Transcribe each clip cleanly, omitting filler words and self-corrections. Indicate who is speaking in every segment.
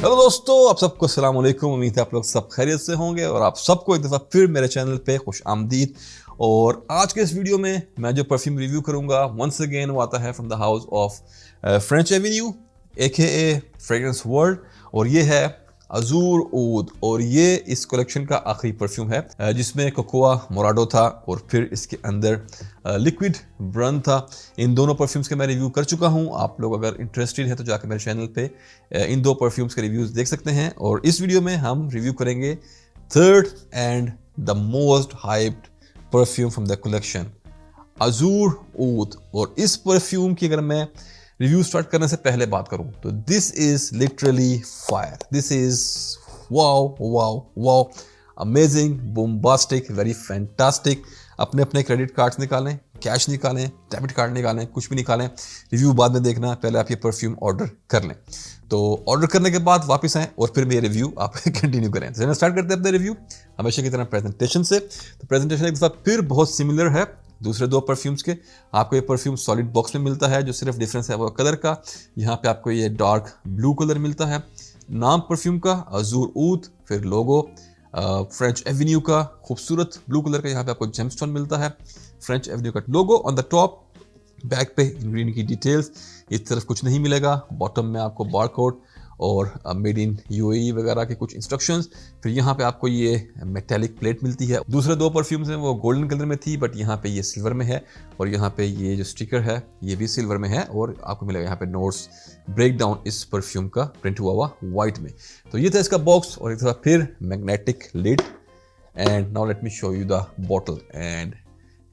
Speaker 1: Hello दोस्तों, आप सबको अस्सलाम वालेकुम। उम्मीद है आप लोग सब खैरियत से होंगे और आप सबको एक दफ़ा फिर मेरे चैनल पे खुश आमदीद। और आज के इस वीडियो में मैं जो परफ्यूम रिव्यू करूंगा वंस अगेन वो आता है from the house of French Avenue AKA fragrance world, और ये है अजूर ऊद। और ये इस कलेक्शन का आखिरी परफ्यूम है जिसमें कोकोआ मोराडो था और फिर इसके अंदर लिक्विड ब्रन था। इन दोनों परफ्यूम्स के मैं रिव्यू कर चुका हूं। आप लोग अगर इंटरेस्टेड है तो जाकर मेरे चैनल पे इन दो परफ्यूम्स के रिव्यूज देख सकते हैं। और इस वीडियो में हम रिव्यू करेंगे third and the most hyped perfume from the collection, Azure Oud. और इस परफ्यूम की अगर मैं रिव्यू स्टार्ट करने से पहले बात करूं तो this is literally fire. This is wow wow wow, amazing, bombastic, very fantastic. अपने अपने क्रेडिट कार्ड्स निकालें, कैश निकालें, डेबिट कार्ड निकालें, कुछ भी निकालें, रिव्यू बाद में देखना, पहले आप ये परफ्यूम ऑर्डर कर लें। तो ऑर्डर करने के बाद वापस आएँ और फिर मेरे रिव्यू आप कंटिन्यू करें। तो स्टार्ट करते हैं अपने रिव्यू हमेशा की तरह प्रेजेंटेशन से। तो प्रेजेंटेशन एक दफ़ा फिर बहुत सिमिलर है दूसरे दो परफ्यूम्स के। आपको ये परफ्यूम सॉलिड बॉक्स में मिलता है, जो सिर्फ डिफरेंस है वो कलर का। यहाँ पे आपको ये डार्क ब्लू कलर मिलता है। नाम परफ्यूम का अजूर ऊद, फिर लोगो फ्रेंच एवेन्यू का खूबसूरत ब्लू कलर का, यहाँ पे आपको जेमस्टोन मिलता है, फ्रेंच एवेन्यू का लोगो ऑन द टॉप। बैक पे इंग्रेडिएंट की डिटेल्स, इस तरफ कुछ नहीं मिलेगा। बॉटम में आपको बारकोड और मेड इन UAE वगैरह के कुछ इंस्ट्रक्शंस। फिर यहाँ पे आपको ये मेटेलिक प्लेट मिलती है। दूसरे दो परफ्यूम्स हैं वो गोल्डन कलर में थी, बट यहाँ पे ये सिल्वर में है। और यहाँ पे ये जो स्टिकर है ये भी सिल्वर में है। और आपको मिलेगा यहाँ पे नोट्स ब्रेक डाउन इस परफ्यूम का प्रिंट हुआ हुआ वाइट में। तो ये था इसका बॉक्स। और एक दफ़ा फिर magnetic lid. And now let me show you the bottle and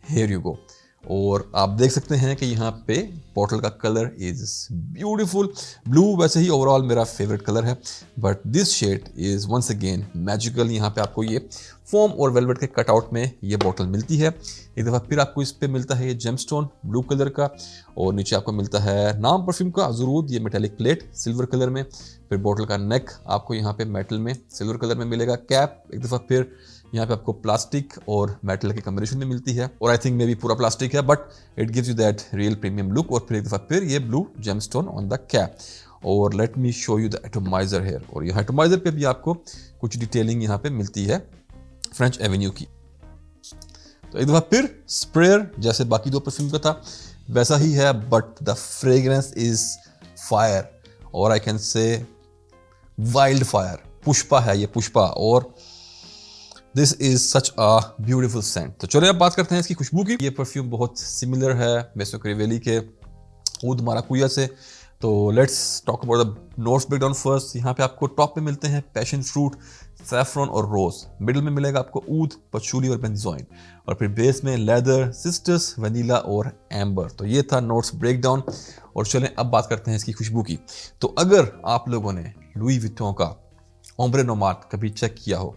Speaker 1: here you go. और आप देख सकते हैं कि यहाँ पे बॉटल का कलर इज ब्यूटीफुल ब्लू। वैसे ही ओवरऑल मेरा फेवरेट कलर है, but this shade is once again magical. यहाँ पे आपको ये फोम और वेलवेट के कटआउट में ये बॉटल मिलती है। एक दफ़ा फिर आपको इस पे मिलता है ये जेमस्टोन ब्लू कलर का। और नीचे आपको मिलता है नाम परफ्यूम का अजूर ऊद, ये मेटेलिक प्लेट सिल्वर कलर में। फिर बॉटल का नेक आपको यहाँ पे मेटल में सिल्वर कलर में मिलेगा। कैप एक दफ़ा फिर यहाँ पे आपको प्लास्टिक और मेटल के कॉम्बिनेशन में मिलती है, और आई थिंक मे भी पूरा प्लास्टिक है, but it gives you that real premium look. और फिर एक दफ़ा फिर ये blue gemstone on the cap. और let me show you the atomiser here. और ये एटोमाइजर पे भी आपको कुछ डिटेलिंग यहाँ पे मिलती है फ्रेंच एवेन्यू की। तो एक दफ़ा फिर स्प्रेयर जैसे बाकी दो परफ्यूम का था वैसा ही है, but the fragrance is fire, और I can say wild fire. Pushpa है ये, पुष्पा। और this is such a beautiful scent. तो चलिए अब बात करते हैं इसकी खुशबू की। ये परफ्यूम बहुत सिमिलर है मेसो क्रिवेली के ऊद माराकुया से। तो let's talk about the notes break down first. यहाँ पे आपको टॉप पे मिलते हैं पैशन फ्रूट, सैफरन और रोज। मिडिल में मिलेगा आपको ऊद, पचूली और बेंजोइन। और फिर बेस में लेदर, सिस्टस, वनीला और एम्बर। तो ये था नोट्स ब्रेक डाउन। और चलें अब बात करते हैं इसकी खुशबू की। तो अगर आप लोगों ने लुई विटॉन का ओम्ब्रे नोमाद कभी चेक किया हो,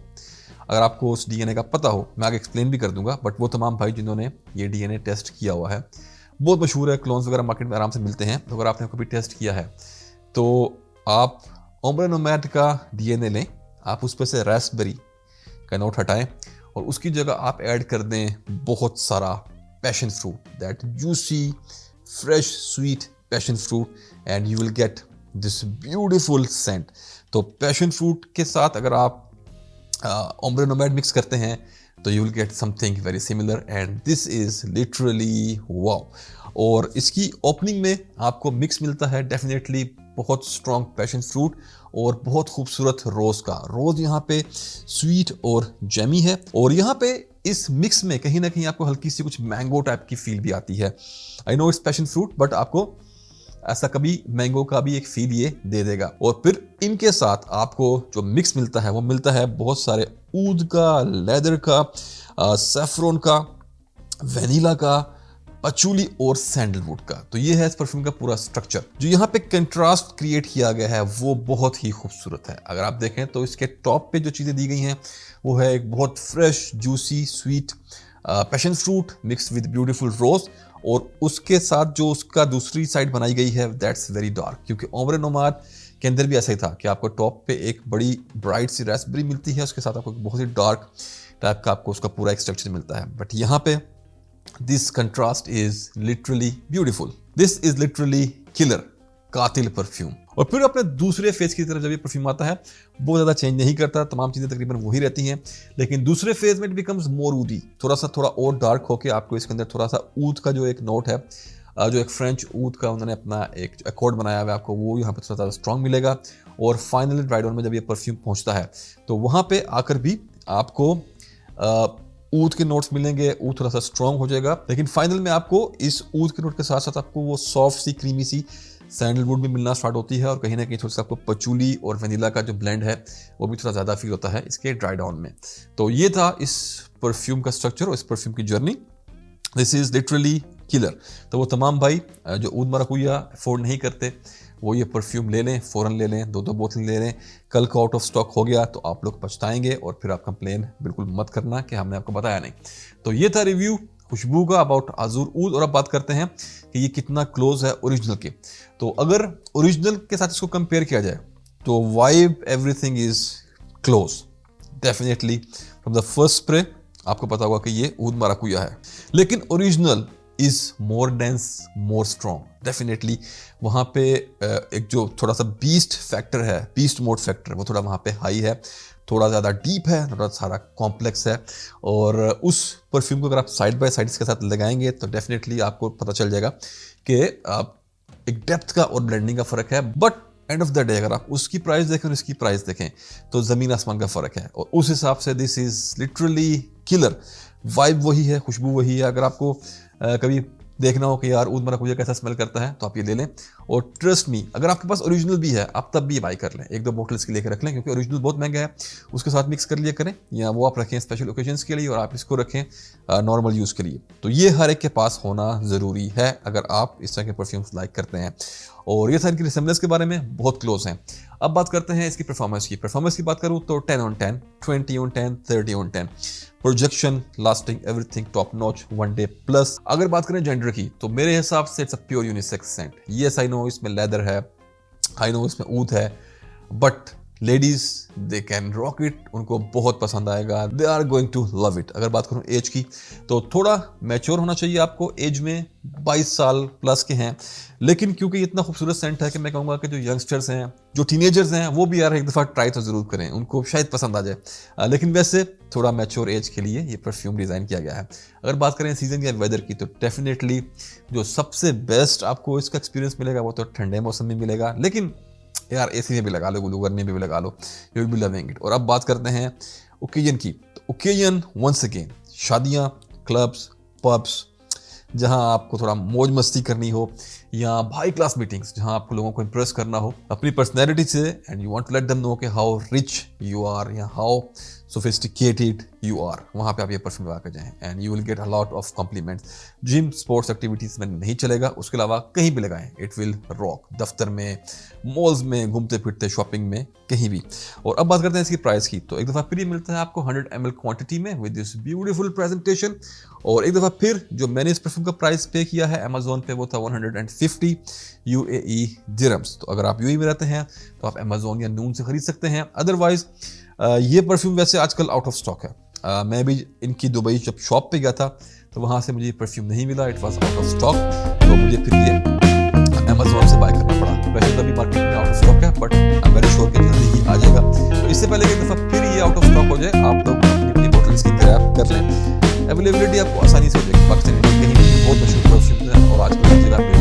Speaker 1: अगर आपको उस DNA का पता हो, मैं आगे एक्सप्लेन भी कर दूंगा, बट वो तमाम भाई जिन्होंने ये DNA टेस्ट किया हुआ है, बहुत मशहूर है, क्लोन्स वगैरह मार्केट में आराम से मिलते हैं। तो अगर आपने कभी टेस्ट किया है तो आप ओम्ब्रे नोमाद का DNA लें, आप उस पर से रास्पबेरी का नोट हटाएं और उसकी जगह आप ऐड कर दें बहुत सारा passion fruit, that juicy fresh sweet passion fruit, and you will get this beautiful scent. तो पैशन फ्रूट के साथ अगर आप ओम्ब्रे नोमाद मिक्स करते हैं तो you will get something very similar, and this is literally wow. और इसकी ओपनिंग में आपको मिक्स मिलता है डेफिनेटली बहुत स्ट्रॉन्ग पैशन फ्रूट और बहुत खूबसूरत रोज का। रोज यहाँ पे स्वीट और जैमी है, और यहाँ पे इस मिक्स में कहीं ना कहीं आपको हल्की सी कुछ मैंगो टाइप की फील भी आती है। I no it's passion fruit, but आपको ऐसा कभी मैंगो का भी एक फील ये दे देगा। और फिर इनके साथ आपको जो मिक्स मिलता है वो मिलता है बहुत सारे ऊद का, लेदर का, सैफरन का, वनीला का, पचूली और सैंडलवुड का। तो ये है इस परफ्यूम का पूरा स्ट्रक्चर। जो यहाँ पे कंट्रास्ट क्रिएट किया गया है वो बहुत ही खूबसूरत है। अगर आप देखें तो इसके टॉप पे जो चीज़ें दी गई हैं वो है एक बहुत fresh juicy sweet passion fruit mix with beautiful rose, और उसके साथ जो उसका दूसरी साइड बनाई गई है दैट्स वेरी डार्क, क्योंकि ओम्ब्रे नोमाद के अंदर भी ऐसा ही था कि आपको टॉप पे एक बड़ी ब्राइट सी रास्पबेरी मिलती है, उसके साथ आपको बहुत ही डार्क टाइप का आपको उसका पूरा एक स्ट्रक्चर मिलता है। बट यहाँ पे this contrast is literally beautiful, this is literally killer. कातिल परफ्यूम। और फिर अपने दूसरे फेज की तरफ जब ये परफ्यूम आता है बहुत ज़्यादा चेंज नहीं करता, तमाम चीज़ें तकरीबन वही रहती हैं, लेकिन दूसरे फेज में इट बिकम्स मोर ऊडी, थोड़ा और डार्क होके आपको इसके अंदर थोड़ा सा ऊद का जो एक नोट है, जो एक फ्रेंच ऊद का उन्होंने अपना एक अकॉर्ड बनाया हुआ है, आपको वो यहाँ पे थोड़ा ज़्यादा स्ट्रॉन्ग मिलेगा। और फाइनली ड्राई डाउन में जब ये परफ्यूम पहुँचता है तो वहाँ पे आकर भी आपको ऊद के नोट्स मिलेंगे, ऊद थोड़ा सा स्ट्रॉन्ग हो जाएगा, लेकिन फाइनल में आपको इस ऊद के नोट के साथ साथ आपको वो सॉफ्ट सी क्रीमी सी सैंडलवुड भी मिलना स्टार्ट होती है, और कहीं ना कहीं थोड़ा सा आपको पचूली और वनीला का जो ब्लेंड है वो भी थोड़ा ज़्यादा फील होता है इसके ड्राई डाउन में। तो ये था इस परफ्यूम का स्ट्रक्चर और इस परफ्यूम की journey. This is literally killer. तो वो तमाम भाई जो ऊद माराकुया अफोर्ड नहीं करते वो ये परफ्यूम ले लें, फ़ौरन ले लें, 2-2 बोतल ले लें। कल का आउट ऑफ स्टॉक हो गया तो आप लोग पछताएंगे और फिर आप कंप्लेन बिल्कुल मत करना कि हमने आपको बताया नहीं। तो ये था रिव्यू खुशबू का अबाउट आजूर ऊद। और अब बात करते हैं कि ये कितना क्लोज है ओरिजिनल के। तो अगर ओरिजिनल के साथ इसको कंपेयर किया जाए तो vibe everything is close definitely. From the first spray आपको पता होगा कि ये ऊद माराकुया है, लेकिन original is more dense, more strong definitely. वहाँ पे एक जो थोड़ा सा बीस्ट फैक्टर है, बीस्ट मोड फैक्टर, वो थोड़ा वहाँ पे हाई है, थोड़ा ज़्यादा डीप है, थोड़ा सारा कॉम्प्लेक्स है। और उस परफ्यूम को अगर आप साइड बाय साइड इसके साथ लगाएंगे तो डेफिनेटली आपको पता चल जाएगा कि एक डेप्थ का और ब्लेंडिंग का फ़र्क है। But end of the day अगर आप उसकी प्राइस देखें और इसकी प्राइस देखें तो ज़मीन आसमान का फ़र्क है, और उस हिसाब से this is literally killer. Vibe वही है, खुशबू वही है। अगर आपको कभी देखना हो कि यार ऊद माराकुया कैसा स्मेल करता है तो आप ये ले लें। और ट्रस्ट मी, अगर आपके पास ओरिजिनल भी है आप तब भी बाई कर लें, 1-2 बोतल इसकी लेकर रख लें, क्योंकि ओरिजिनल बहुत महंगा है। उसके साथ मिक्स कर लिया करें, या वो आप रखें स्पेशल ओकेजन्स के लिए और आप इसको रखें नॉर्मल यूज़ के लिए। तो ये हर एक के पास होना ज़रूरी है अगर आप इस तरह के परफ्यूम्स लाइक करते हैं। और ये था इनकी रिसेम्बलेंस के बारे में, बहुत क्लोज हैं। अब बात करते हैं इसकी परफॉर्मेंस की। परफॉर्मेंस की बात करूँ तो 10/10, 20/10, 30/10। Projection, lasting, everything top notch, 1 day plus. अगर बात करें जेंडर की तो मेरे हिसाब से it's a pure unisex scent. Yes I know इसमें लेदर है, आई नो इसमें ऊद है, but ladies they can rock it, उनको बहुत पसंद आएगा, they are going to love it. अगर बात करूँ एज की तो थोड़ा मैच्योर होना चाहिए आपको, एज में 22 साल प्लस के हैं, लेकिन क्योंकि इतना खूबसूरत सेंट है कि मैं कहूँगा कि जो यंगस्टर्स हैं, जो टीनेजर्स हैं, वो भी यार एक दफ़ा ट्राई तो ज़रूर करें, उनको शायद पसंद आ जाए। लेकिन वैसे थोड़ा मैच्योर एज के लिए ये परफ्यूम डिज़ाइन किया गया है। अगर बात करें सीज़न या वेदर की तो डेफिनेटली जो सबसे बेस्ट आपको इसका एक्सपीरियंस मिलेगा वो तो ठंडे मौसम में मिलेगा, लेकिन यार एसी में भी लगा लो, गुलू गर्मी में भी लगा लो, you will be loving it. और अब बात करते हैं ओकेजन की। तो ओकेजन वंस अगेन शादियाँ, क्लब्स, पब्स, जहां आपको थोड़ा मौज मस्ती करनी हो, या हाई क्लास मीटिंग्स जहां आपको लोगों को इंप्रेस करना हो अपनी पर्सनैलिटी से, and you want to let them know कि हाउ रिच यू आर या हाउ सोफिस्टिकेटेड यू आर, वहाँ पे आप ये परफ्यूम लगा कर जाएं and you will get a lot of compliments. Gym, sports activities में नहीं चलेगा, उसके अलावा कहीं भी लगाएं, इट विल रॉक। दफ्तर में, मॉल्स में, घूमते फिरते, शॉपिंग में, कहीं भी। और अब बात करते हैं इसकी प्राइस की। तो एक दफ़ा फिर ये मिलता है आपको 100 ml क्वांटिटी में विद दिस ब्यूटीफुल प्रेजेंटेशन। और एक दफ़ा फिर जो मैंने इस परफ्यूम का प्राइस पे किया है अमेजोन पे वो था 150 UAE दिरहम्स। तो अगर आप यूएई में रहते हैं तो आप अमेजोन या नून से खरीद सकते हैं। अदरवाइज ये परफ्यूम वैसे आजकल आउट ऑफ स्टॉक है। मैं भी इनकी दुबई जब शॉप पे गया था तो वहाँ से मुझे ये परफ्यूम नहीं मिला, it was out of stock, तो मुझे फिर ये अमेजोन से बाय करना पड़ा। वैसे तो अभी मार्केट में आउट ऑफ स्टॉक है, but I am very sure कि जल्दी ही आ जाएगा। तो इससे पहले एक दफ़ा फिर ये आउट ऑफ स्टॉक हो जाए, आप लोग अपनी बोटल्स की ग्रैब कर लें। अवेलेबिलिटी आपको आसानी से हो जाएगी, पाकिस्तान कहीं भी बहुत मशहूर परफ्यूम है और आजकल हर जगह